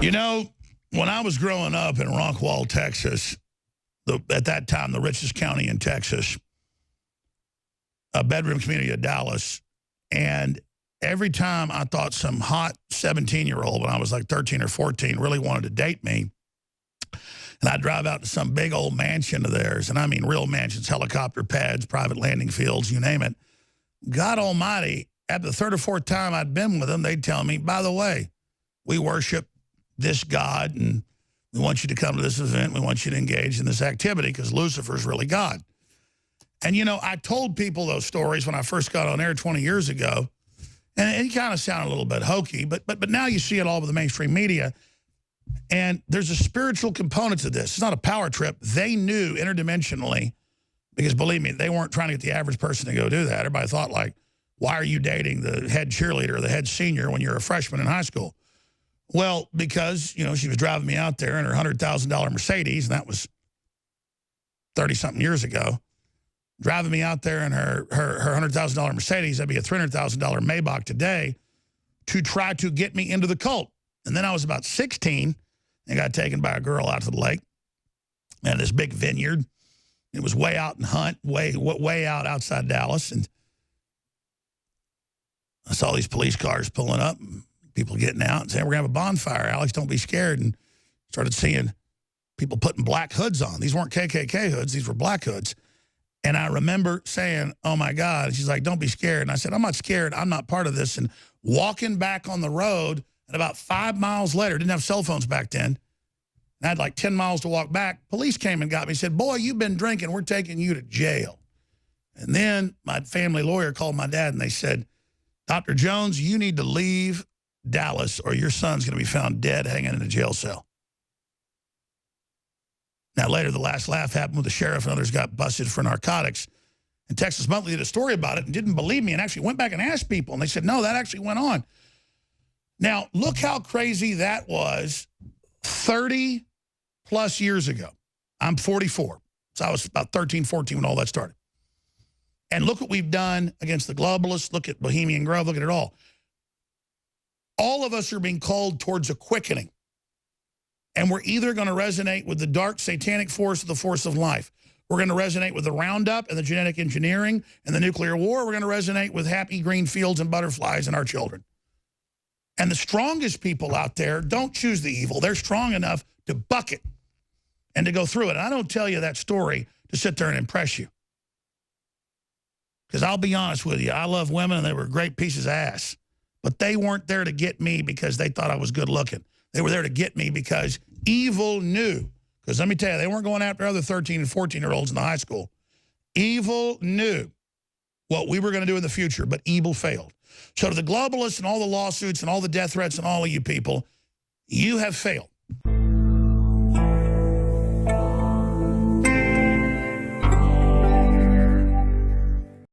You know, when I was growing up in Rockwall, Texas, at that time the richest county in Texas, a bedroom community of Dallas, and every time I thought some hot 17-year-old when I was like 13 or 14 really wanted to date me, and I'd drive out to some big old mansion of theirs, and I mean real mansions, helicopter pads, private landing fields, you name it. God almighty, at the third or fourth time I'd been with them, they'd tell me, by the way, we worship this God, and we want you to come to this event. We want you to engage in this activity because Lucifer's really God. And, you know, I told people those stories when I first got on air 20 years ago, and it kind of sounded a little bit hokey, but now you see it all over the mainstream media. And there's a spiritual component to this. It's not a power trip. They knew interdimensionally, because believe me, they weren't trying to get the average person to go do that. Everybody thought like, why are you dating the head cheerleader or the head senior when you're a freshman in high school? Well, because, you know, she was driving me out there in her $100,000 Mercedes, and that was 30-something years ago. Driving me out there in her $100,000 Mercedes, that'd be a $300,000 Maybach today, to try to get me into the cult. And then I was about 16 and got taken by a girl out to the lake. And this big vineyard. It was way out in Hunt, way out outside Dallas. And I saw these police cars pulling up, and people getting out and saying, we're going to have a bonfire, Alex, don't be scared. And started seeing people putting black hoods on. These weren't KKK hoods. These were black hoods. And I remember saying, oh, my God. She's like, don't be scared. And I said, I'm not scared. I'm not part of this. And walking back on the road, and about 5 miles later, didn't have cell phones back then, and I had like 10 miles to walk back, police came and got me, said, boy, you've been drinking. We're taking you to jail. And then my family lawyer called my dad, and they said, Dr. Jones, you need to leave Dallas or your son's going to be found dead hanging in a jail cell. Now, later, the last laugh happened when the sheriff and others got busted for narcotics. And Texas Monthly did a story about it and didn't believe me and actually went back and asked people. And they said, no, that actually went on. Now, look how crazy that was 30-plus years ago. I'm 44. So I was about 13, 14 when all that started. And look what we've done against the globalists. Look at Bohemian Grove. Look at it all. All of us are being called towards a quickening. And we're either going to resonate with the dark satanic force or the force of life. We're going to resonate with the Roundup and the genetic engineering and the nuclear war. We're going to resonate with happy green fields and butterflies and our children. And the strongest people out there don't choose the evil. They're strong enough to buck it and to go through it. And I don't tell you that story to sit there and impress you. Because I'll be honest with you, I love women and they were great pieces of ass. But they weren't there to get me because they thought I was good looking. They were there to get me because evil knew. Because let me tell you, they weren't going after other 13 and 14-year-olds in the high school. Evil knew what we were going to do in the future, but evil failed. So to the globalists and all the lawsuits and all the death threats and all of you people, you have failed.